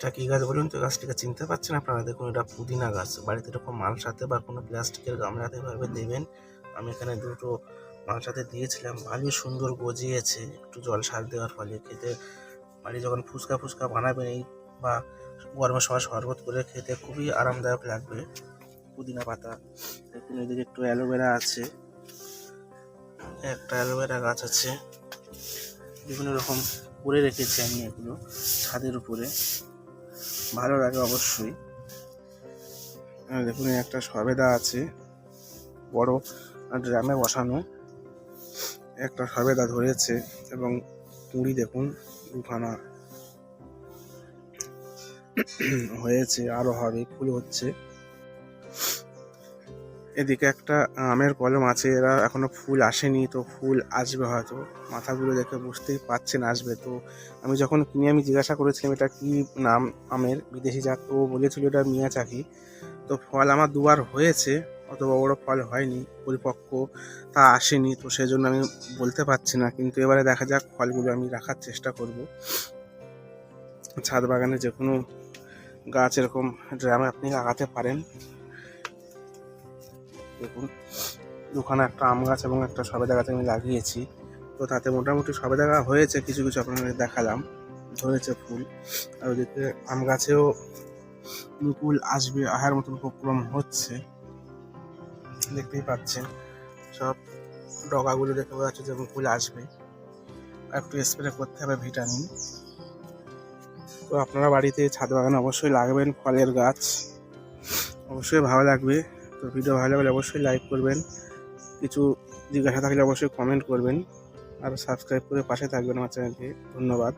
এটা কি গাছ বলুন তো? গাছটিকে চিনতে পারছেন আপনারা? দেখুন, এটা পুদিনা গাছ। বাড়িতে এরকম মালসাতে বা কোনো প্লাস্টিকের গামলাতে এভাবে দেবেন। আমি এখানে দুটো মালসাতে দিয়েছিলাম, ভালোই সুন্দর গজিয়েছে একটু জল সার দেওয়ার ফলে। খেতে বাড়ি যখন ফুচকা ফুচকা বানাবেন এই বা গরমের সময় শরবত করে খেতে খুবই আরামদায়ক লাগবে। পুদিনা পাতা, দেখুন এদিকে একটু অ্যালোভেরা আছে, একটা অ্যালোভেরা গাছ আছে। বিভিন্ন রকম করে রেখেছি আমি এগুলো ছাদের উপরে, ভালো লাগে অবশ্যই। দেখুন একটা সবেদা আছে বড় ড্রামে বসানো, একটা সবেদা ধরেছে এবং কুঁড়ি দেখুন দুখানা হয়েছে, আরো হবে, ফুল হচ্ছে। এদিকে একটা আমের কলম আছে, এরা এখনো ফুল আসেনি, তো ফুল আসবে হয়তো। মাথাগুলো দেখে বুঝতেই পারছেন আসবে। তো আমি যখন কিনে আমি জিজ্ঞাসা করেছিলাম এটা কি নাম আমের, বিদেশি জাত, তো বলেছিল এটা মিয়াচাকি। তো ফল আমার দুবার হয়েছে, অত বড় ফল হয়নি, পরিপক্ক তা আসেনি, তো সেজন্য আমি বলতে পারছি না। কিন্তু এবারে দেখা যাক, ফলগুলো আমি রাখার চেষ্টা করব। ছাদ বাগানে যে কোনো গাছ এরকম ড্রামে আপনি লাগাতে পারেন। দেখুন দুখানা একটা আম গাছ এবং একটা সবেদা গাছ আমি লাগিয়েছি, তো তাতে মোটামুটি সবেদা গাছ হয়েছে, কিছু কিছু আপনাদের দেখালাম, ধরেছে ফুল। আর ওদিকে আম গাছেও মুকুল আসবে, আহার মতন উপক্রম হচ্ছে, দেখতেই পাচ্ছেন। সব ডগাগুলো দেখে বোঝা যাচ্ছে যে মুকুল আসবে। একটু স্প্রে করতে হবে ভিটামিন। তো আপনারা বাড়িতে ছাদ বাগানে অবশ্যই লাগাবেন ফলের গাছ, অবশ্যই ভালো লাগবে। তো ভিডিও ভালো লাগলে অবশ্যই লাইক করবেন, কিছু জিজ্ঞাসা থাকলে অবশ্যই কমেন্ট করবেন, আর সাবস্ক্রাইব করে পাশে থাকবেন আমার চ্যানেলকে। ধন্যবাদ।